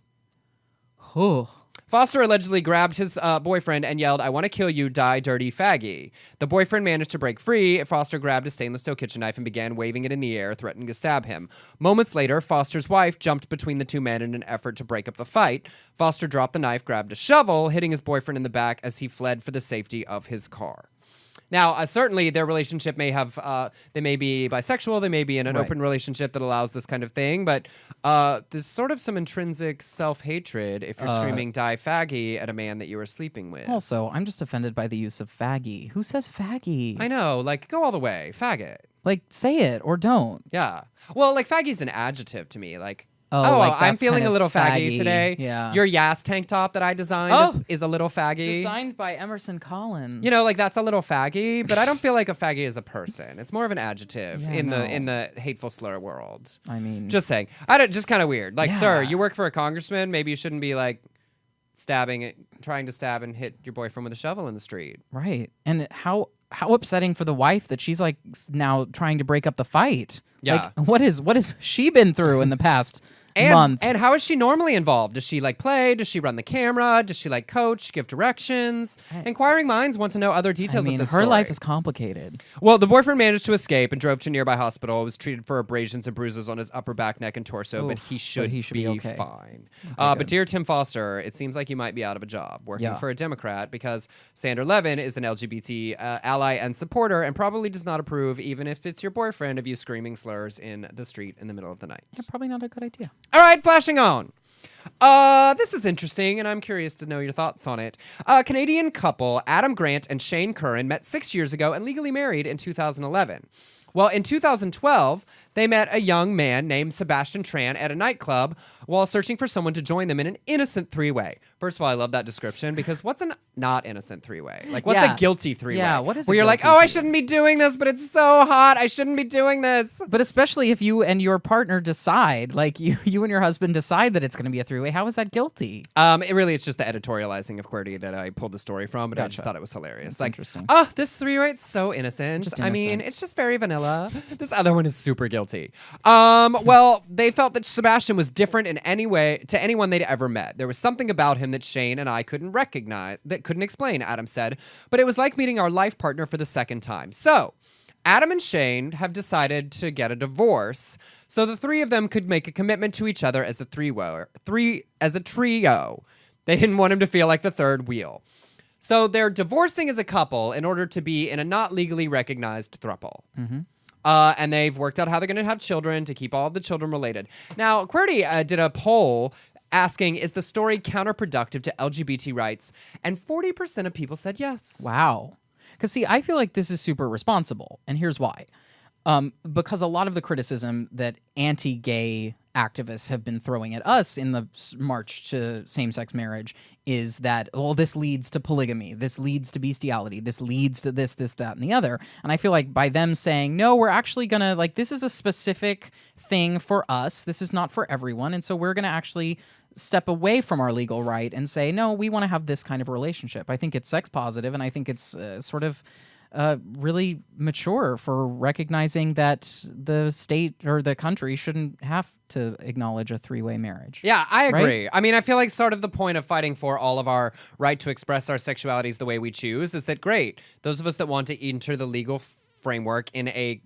Oh. Foster allegedly grabbed his boyfriend and yelled, "I want to kill you, die dirty faggy." The boyfriend managed to break free. Foster grabbed a stainless steel kitchen knife and began waving it in the air, threatening to stab him. Moments later, Foster's wife jumped between the two men in an effort to break up the fight. Foster dropped the knife, grabbed a shovel, hitting his boyfriend in the back as he fled for the safety of his car. Now, certainly their relationship may have, they may be bisexual, they may be in an open relationship that allows this kind of thing, but there's sort of some intrinsic self-hatred if you're screaming "die faggy" at a man that you were sleeping with. Also, I'm just offended by the use of faggy. Who says faggy? I know, like, go all the way, faggot. Like, say it or don't. Yeah. Well, like, faggy's an adjective to me, like, Like, I'm that's feeling kind a of little faggy faggy. today. Yeah. Your Yas tank top that I designed is a little faggy. Designed by Emerson Collins. You know, like that's a little faggy, but I don't feel like a faggy is a person. It's more of an adjective Yeah, in no. the hateful slur world. I mean, Just saying. Just kind of weird. Like, Yeah. sir, you work for a congressman. Maybe you shouldn't be like trying to stab and hit your boyfriend with a shovel in the street. right. And how upsetting for the wife that she's like now trying to break up the fight. Yeah. Like, what has she been through in the past month? And how is she normally involved? Does she like play? Does she run the camera? Does she like coach, give directions? Inquiring minds want to know other I details mean, of this her story. life is complicated. Well, the boyfriend managed to escape and drove to a nearby hospital. Was treated for abrasions and bruises on his upper back, neck, and torso, but Oof, he should be okay. fine. good. But dear Tim Foster, it seems like you might be out of a job working Yeah. for a Democrat because Sander Levin is an LGBT ally and supporter and probably does not approve, even if it's your boyfriend, of you screaming slurs in the street in the middle of the night. Yeah, probably not a good idea. All right, flashing on. This is interesting, and I'm curious to know your thoughts on it. Canadian couple Adam Grant and Shane Curran met 6 years ago and legally married in 2011. Well, in 2012, they met a young man named Sebastian Tran at a nightclub while searching for someone to join them in an innocent three-way. First of all, I love that description because what's a not innocent three-way? Like, what's Yeah. a guilty three-way? Yeah, what is a where you're like, guilty oh, I three-way? shouldn't be doing this, but it's so hot. I shouldn't be doing this. But especially if you and your partner decide, like you and your husband decide that it's going to be a three-way, how is that guilty? It's just the editorializing of QWERTY that I pulled the story from, but I just Gotcha. thought it was hilarious. That's like, interesting. oh, this three-way's so innocent. Just I mean, innocent. it's just very vanilla. This other one is super guilty. Well, they felt that Sebastian was different in any way to anyone they'd ever met. There was something about him that Shane and I couldn't recognize, that couldn't explain, Adam said, but it was like meeting our life partner for the second time. So, Adam and Shane have decided to get a divorce so the three of them could make a commitment to each other as a trio. They didn't want him to feel like the third wheel. So they're divorcing as a couple in order to be in a not legally recognized throuple. And they've worked out how they're going to have children to keep all of the children related. Now, QWERTY did a poll asking, is the story counterproductive to LGBT rights? And 40% of people said yes. Wow. Because, see, I feel like this is super responsible, and here's why. Because a lot of the criticism that anti-gay activists have been throwing at us in the march to same-sex marriage is that, well, this leads to polygamy, this leads to bestiality, this leads to this, that, and the other. And I feel like by them saying, no, we're actually going to, like, this is a specific thing for us, this is not for everyone, and so we're going to actually step away from our legal right and say, no, we want to have this kind of relationship. I think it's sex positive, and I think it's sort of really mature for recognizing that the state or the country shouldn't have to acknowledge a three-way marriage. Yeah, I agree. Right? I mean, I feel like sort of the point of fighting for all of our right to express our sexualities the way we choose is that, great, those of us that want to enter the legal framework in a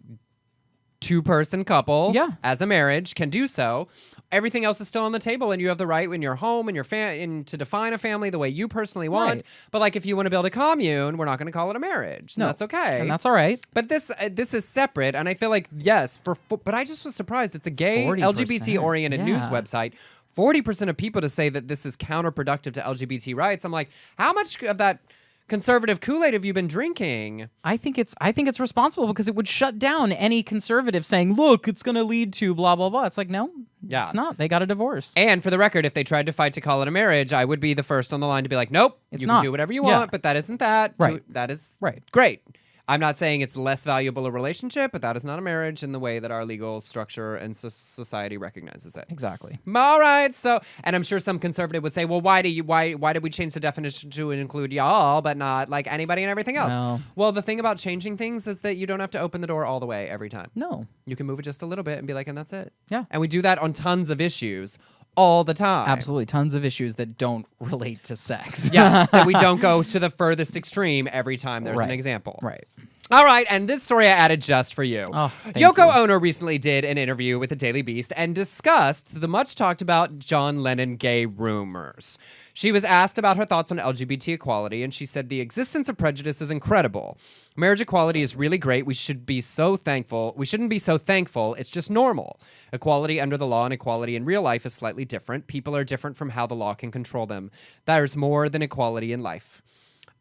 two-person couple as a marriage can do so. Everything else is still on the table, and you have the right in your home and your to define a family the way you personally want. Right. But like, if you want to build a commune, we're not going to call it a marriage. No, That's okay. And that's all right. But this is separate, and I feel like, yes, but I just was surprised. It's a gay 40%, LGBT-oriented news yeah. website. 40% of people to say that this is counterproductive to LGBT rights. I'm like, how much of that conservative Kool-Aid have you been drinking? I think it's responsible because it would shut down any conservative saying, look, it's going to lead to blah, blah, blah. It's like, no, it's not. They got a divorce. And for the record, if they tried to fight to call it a marriage, I would be the first on the line to be like, nope, It's you not. can do whatever you Yeah. want, but that isn't that. Right. That is Right. great. I'm not saying it's less valuable a relationship, but that is not a marriage in the way that our legal structure and society recognizes it. Exactly. All right, so, and I'm sure some conservative would say, well, why did we change the definition to include y'all, but not like anybody and everything else? No. Well, the thing about changing things is that you don't have to open the door all the way every time. No. You can move it just a little bit and be like, and that's it. Yeah. And we do that on tons of issues all the time. Absolutely. Tons of issues that don't relate to sex. Yes, that we don't go to the furthest extreme every time there's an Right. example. Right. All right, and this story I added just for you. Oh, thank Yoko you. Ono recently did an interview with the Daily Beast and discussed the much talked about John Lennon gay rumors. She was asked about her thoughts on LGBT equality, and she said the existence of prejudice is incredible. Marriage equality is really great. We should be so thankful. We shouldn't be so thankful. It's just normal. Equality under the law and equality in real life is slightly different. People are different from how the law can control them. There's more than equality in life.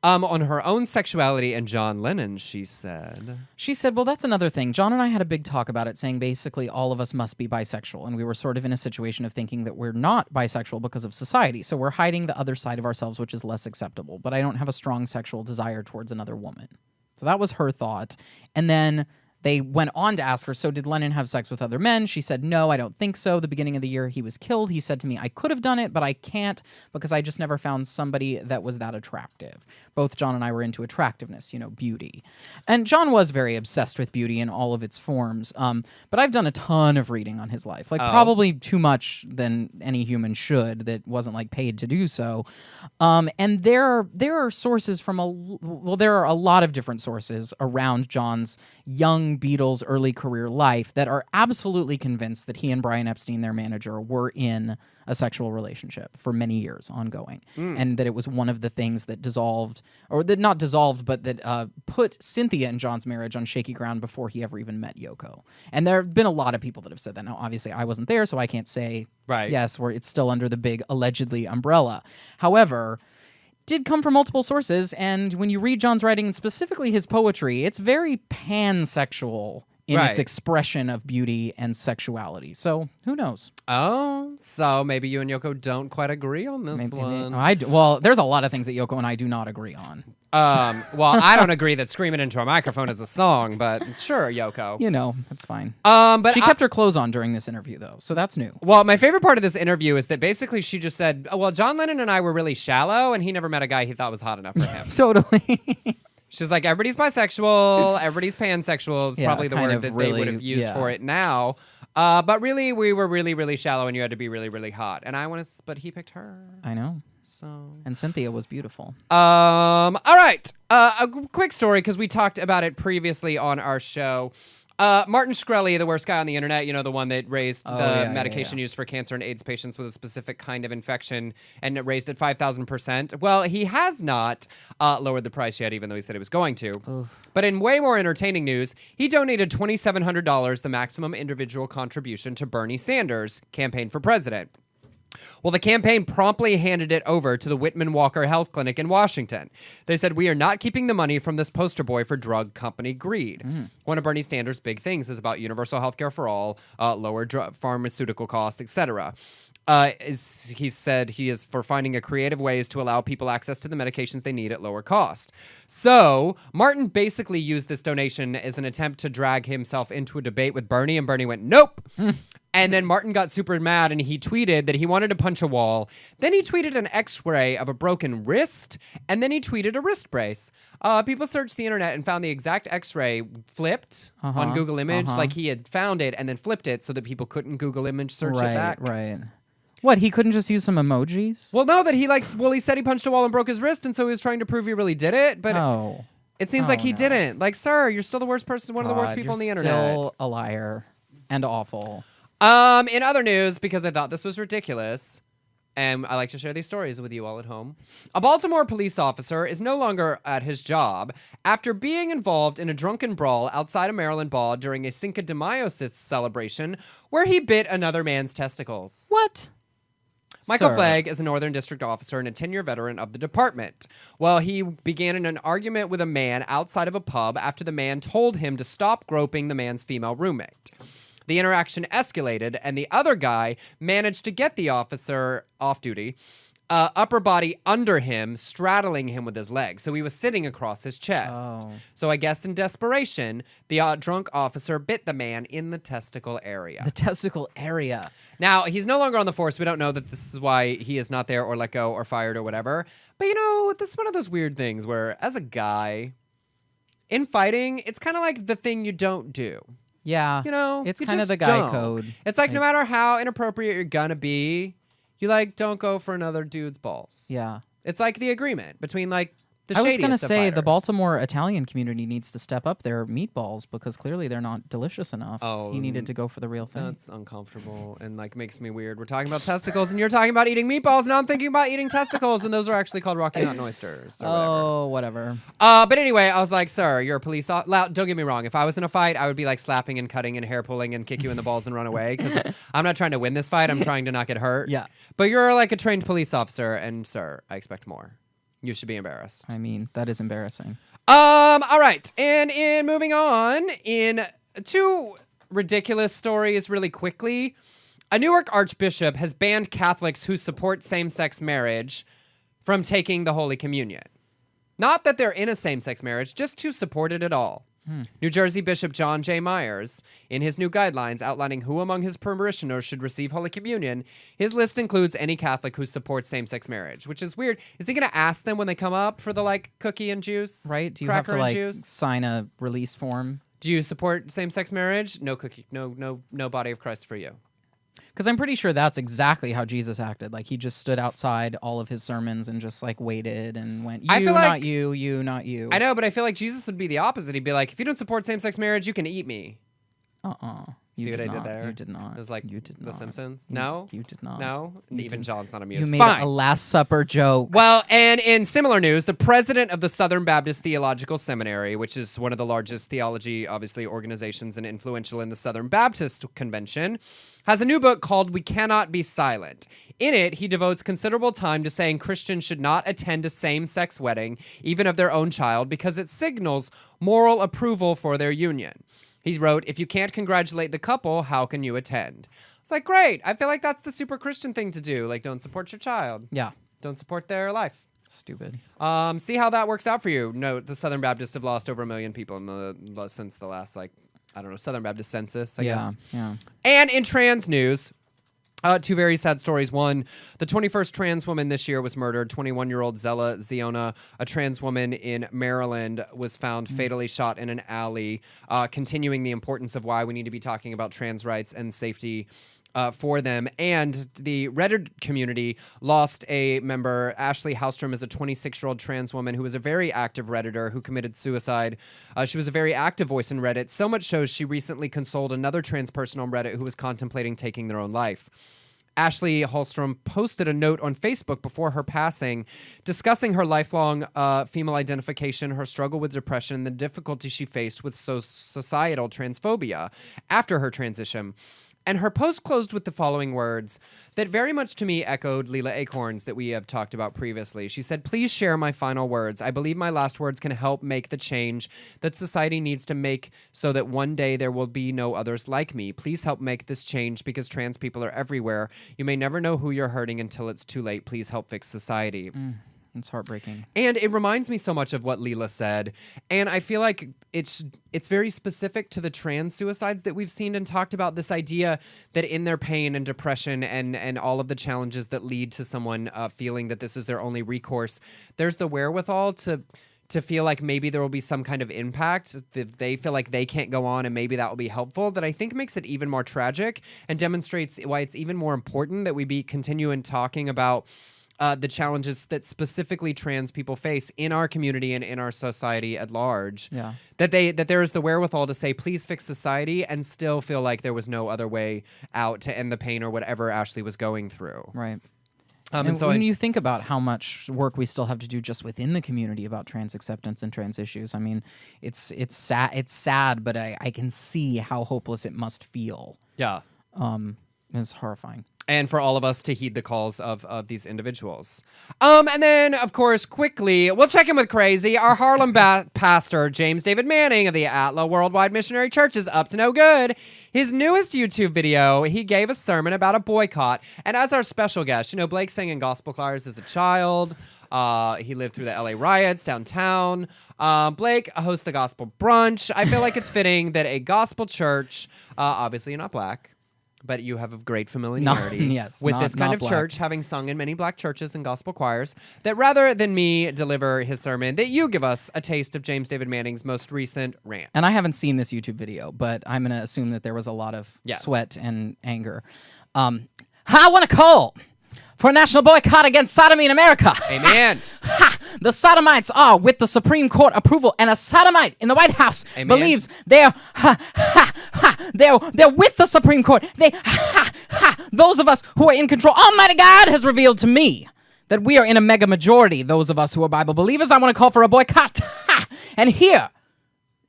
On her own sexuality and John Lennon, she said... She said, well, that's another thing. John and I had a big talk about it, saying basically all of us must be bisexual. And we were sort of in a situation of thinking that we're not bisexual because of society. So we're hiding the other side of ourselves, which is less acceptable. But I don't have a strong sexual desire towards another woman. So that was her thought. And then they went on to ask her, so did Lennon have sex with other men? She said, no, I don't think so. The beginning of the year he was killed. He said to me, I could have done it, but I can't because I just never found somebody that was that attractive. Both John and I were into attractiveness, beauty. And John was very obsessed with beauty in all of its forms. But I've done a ton of reading on his life, like probably too much than any human should that wasn't like paid to do so. And there are sources from there are a lot of different sources around John's young Beatles' early career life that are absolutely convinced that he and Brian Epstein, their manager, were in a sexual relationship for many years ongoing. And that it was one of the things that dissolved, or that not dissolved, but that put Cynthia and John's marriage on shaky ground before he ever even met Yoko. And there have been a lot of people that have said that. Now, obviously, I wasn't there, so I can't say, Right. yes, it's still under the big allegedly umbrella. However, did come from multiple sources, and when you read John's writing, and specifically his poetry, it's very pansexual in Right. its expression of beauty and sexuality. So who knows? Oh, so maybe you and Yoko don't quite agree on this one. Well, there's a lot of things that Yoko and I do not agree on. Well, I don't agree that screaming into a microphone is a song, but sure, Yoko. That's fine. But She kept her clothes on during this interview, though, so that's new. Well, my favorite part of this interview is that basically she just said, oh, well, John Lennon and I were really shallow, and he never met a guy he thought was hot enough for him. Totally. She's like, everybody's bisexual, everybody's pansexual is Yeah, probably the kind word of that really, they would have used yeah. for it now. But really, we were really, really shallow, and you had to be really, really hot. And but he picked her. I know. So. And Cynthia was beautiful. All right. A quick story, because we talked about it previously on our show. Martin Shkreli, the worst guy on the internet, the one that raised the medication used for cancer and AIDS patients with a specific kind of infection, and it raised it 5,000%. Well, he has not lowered the price yet, even though he said he was going to. Oof. But in way more entertaining news, he donated $2,700, the maximum individual contribution, to Bernie Sanders' campaign for president. Well, the campaign promptly handed it over to the Whitman Walker Health Clinic in Washington. They said, we are not keeping the money from this poster boy for drug company greed. One of Bernie Sanders' big things is about universal health care for all, lower pharmaceutical costs, etc. He said he is for finding creative ways to allow people access to the medications they need at lower cost. So Martin basically used this donation as an attempt to drag himself into a debate with Bernie, and Bernie went, nope. And then Martin got super mad, and he tweeted that he wanted to punch a wall. Then he tweeted an x-ray of a broken wrist, and then he tweeted a wrist brace. People searched the internet and found the exact x-ray flipped on Google Image, like he had found it and then flipped it so that people couldn't Google Image search it back. Right. What, he couldn't just use some emojis? Well, no, that he said he punched a wall and broke his wrist, and so he was trying to prove he really did it, but it seems like he didn't. Like, sir, you're still the worst person, one of the worst people on the internet. Still a liar and awful. In other news, because I thought this was ridiculous, and I like to share these stories with you all at home, a Baltimore police officer is no longer at his job after being involved in a drunken brawl outside a Maryland bar during a Cinco de Mayo celebration where he bit another man's testicles. What? Michael Sir. Flagg is a Northern District officer and a 10-year veteran of the department. Well, he began in an argument with a man outside of a pub after the man told him to stop groping the man's female roommate. The interaction escalated, and the other guy managed to get the officer off duty upper body under him, straddling him with his legs. So he was sitting across his chest. Oh. So I guess in desperation, the drunk officer bit the man in the testicle area. The testicle area. Now, he's no longer on the force. We don't know that this is why he is not there or let go or fired or whatever. But, this is one of those weird things where, as a guy, in fighting, it's kind of like the thing you don't do. Yeah. It's You kind of just the guy don't. code. It's like no matter how inappropriate you're gonna be, you don't go for another dude's balls. Yeah. It's like the agreement between the I was shadiest going to of say the fighters. Baltimore Italian community needs to step up their meatballs because clearly they're not delicious enough. Oh, he needed to go for the real thing. That's uncomfortable and makes me weird. We're talking about testicles and you're talking about eating meatballs. Now I'm thinking about eating testicles and those are actually called Rocky Mountain oysters. Or Oh, whatever. But anyway, I was like, sir, you're a police officer. Don't get me wrong. If I was in a fight, I would be slapping and cutting and hair pulling and kick you in the balls and run away because I'm not trying to win this fight. I'm trying to not get hurt. Yeah. But you're a trained police officer and sir, I expect more. You should be embarrassed. I mean, that is embarrassing. All right. And in moving on, in two ridiculous stories really quickly, a Newark archbishop has banned Catholics who support same-sex marriage from taking the Holy Communion. Not that they're in a same-sex marriage, just to support it at all. New Jersey Bishop John J. Myers, in his new guidelines outlining who among his parishioners should receive Holy Communion, his list includes any Catholic who supports same-sex marriage, which is weird. Is he going to ask them when they come up for the cookie and juice? Right? Do you have cracker to and juice? sign a release form? Do you support same-sex marriage? No cookie, no body of Christ for you. Because I'm pretty sure that's exactly how Jesus acted. He just stood outside all of his sermons and just waited and went, I you, feel not you, you, not you. I know, but I feel like Jesus would be the opposite. He'd be like, if you don't support same-sex marriage, you can eat me. You See what I not. did there? You did not. It was like you did The not. Simpsons. You No? You did not. No? You Even did- John's not amused. You made Fine. a Last Supper joke. Well, and in similar news, the president of the Southern Baptist Theological Seminary, which is one of the largest theology, obviously, organizations and influential in the Southern Baptist Convention, has a new book called We Cannot Be Silent. In it, he devotes considerable time to saying Christians should not attend a same-sex wedding, even of their own child, because it signals moral approval for their union. He wrote, if you can't congratulate the couple, how can you attend? It's great. I feel like that's the super Christian thing to do. Don't support your child. Yeah. Don't support their life. Stupid. See how that works out for you. Note, the Southern Baptists have lost over 1 million people since the last, Southern Baptist census, I guess. Yeah. And in trans news, two very sad stories. One, the 21st trans woman this year was murdered. 21-year-old Zella Ziona, a trans woman in Maryland, was found fatally shot in an alley, continuing the importance of why we need to be talking about trans rights and safety for them. And the Reddit community lost a member. Ashley Hallstrom is a 26-year-old trans woman who was a very active Redditor who committed suicide. She was a very active voice in Reddit, so much so she recently consoled another trans person on Reddit who was contemplating taking their own life. Ashley Hallstrom posted a note on Facebook before her passing discussing her lifelong female identification, her struggle with depression, and the difficulty she faced with societal transphobia after her transition. And her post closed with the following words that very much to me echoed Leela Acorn's that we have talked about previously. She said, please share my final words. I believe my last words can help make the change that society needs to make so that one day there will be no others like me. Please help make this change because trans people are everywhere. You may never know who you're hurting until it's too late. Please help fix society. It's heartbreaking. And it reminds me so much of what Leela said. And I feel like it's very specific to the trans suicides that we've seen and talked about, this idea that in their pain and depression and all of the challenges that lead to someone feeling that this is their only recourse, there's the wherewithal to feel like maybe there will be some kind of impact if they feel like they can't go on and maybe that will be helpful, that I think makes it even more tragic and demonstrates why it's even more important that we continue in talking about the challenges that specifically trans people face in our community and in our society at large. Yeah. That there is the wherewithal to say, please fix society, and still feel like there was no other way out to end the pain or whatever Ashley was going through. Right. And so when you think about how much work we still have to do just within the community about trans acceptance and trans issues, I mean, it's sad, but I can see how hopeless it must feel. yeah. It's horrifying. and for all of us to heed the calls of these individuals. And then, of course, quickly, we'll check in with Crazy. Our Harlem pastor, James David Manning of the Atla Worldwide Missionary Church, is up to no good. His newest YouTube video, he gave a sermon about a boycott. And as our special guest, Blake sang in gospel choirs as a child. He lived through the LA riots downtown. Blake hosts a gospel brunch. I feel like it's fitting that a gospel church, obviously you're not black, but you have a great familiarity with this kind of black church, having sung in many black churches and gospel choirs, that rather than me deliver his sermon, that you give us a taste of James David Manning's most recent rant. And I haven't seen this YouTube video, but I'm going to assume that there was a lot of sweat and anger. I want to call for a national boycott against sodomy in America. Amen. The sodomites are with the Supreme Court approval, and a sodomite in the White House believes they're with the Supreme Court. Those of us who are in control, Almighty God has revealed to me that we are in a mega majority. Those of us who are Bible believers, I want to call for a boycott. And here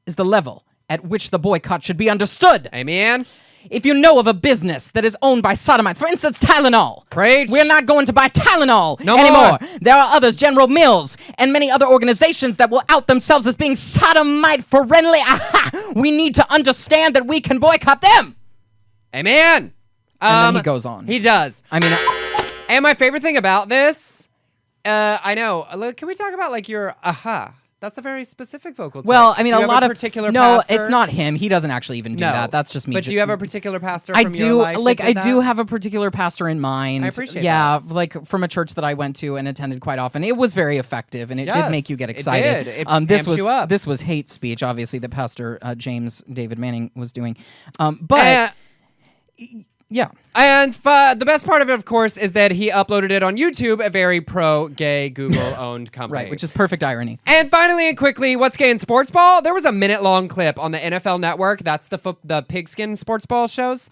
is the level at which the boycott should be understood. Amen. If you know of a business that is owned by sodomites, for instance, Tylenol, Preach. we're not going to buy Tylenol No anymore. more. There are others, General Mills, and many other organizations that will out themselves as being sodomite-friendly. We need to understand that we can boycott them. Amen. And then he goes on. He does. I mean, And my favorite thing about this, I know. Can we talk about your aha? That's a very specific vocal tone. well, I mean, Do you a have lot of particular no, pastor? it's not him. He doesn't actually even do No. that. That's just me. But do you have a particular pastor I from do your life that I did do that? have a particular pastor in mind. I appreciate yeah, like from a church that I went to and attended quite often. It was very effective, and it did Yes, make you get it excited. did. It this amped was you up. this was hate speech, obviously, that Pastor James David Manning was doing. But yeah. And the best part of it, of course, is that he uploaded it on YouTube, a very pro-gay Google-owned company. Right, which is perfect irony. And finally and quickly, what's gay in sports ball? There was a minute-long clip on the NFL Network. That's the pigskin sports ball shows,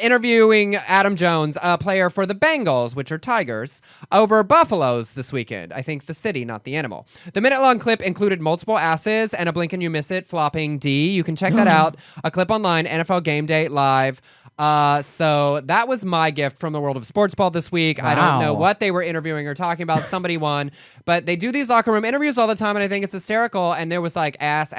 interviewing Adam Jones, a player for the Bengals, which are Tigers, over Buffaloes this weekend. I think the city, not the animal. The minute-long clip included multiple asses and a blink and you miss it flopping D. You can check that out. A clip online, NFL Game Day Live. So that was my gift from the world of sports ball this week. I don't know Wow. what they were interviewing or talking about. Somebody won, but they do these locker room interviews all the time, and I think it's hysterical. And there was like ass,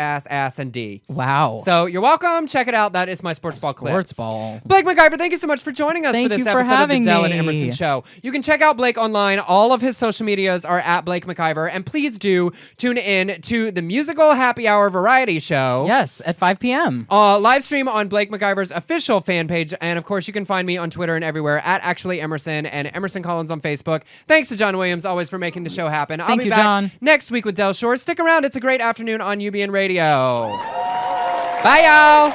and D. Wow. So you're welcome. Check it out. That is my sports ball clip. Sports ball. Blake McIver, thank you so much for joining us Thank for this you for episode of the having Adele and me. Emerson Show. You can check out Blake online. All of his social medias are at Blake McIver, and please do tune in to the musical happy hour variety show. Yes, at 5 p.m. Live stream on Blake McIver's official fan page. And of course, you can find me on Twitter and everywhere at Actually Emerson and Emerson Collins on Facebook. Thanks to John Williams, always for making the show happen. I'll Thank be you, back John. next week with Del Shore. Stick around. It's a great afternoon on UBN Radio. Bye, y'all.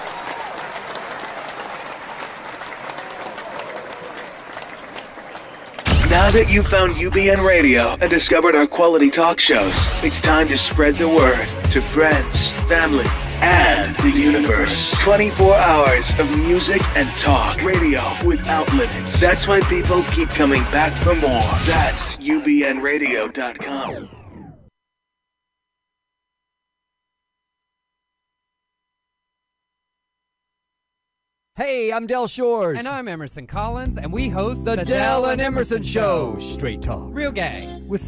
Now that you've found UBN Radio and discovered our quality talk shows, it's time to spread the word to friends, family, and the universe. 24 hours of music and talk. Radio without limits. That's why people keep coming back for more. That's ubnradio.com. Hey, I'm Del Shores. And I'm Emerson Collins, and we host the Del and Emerson Show. Straight talk. Real gay.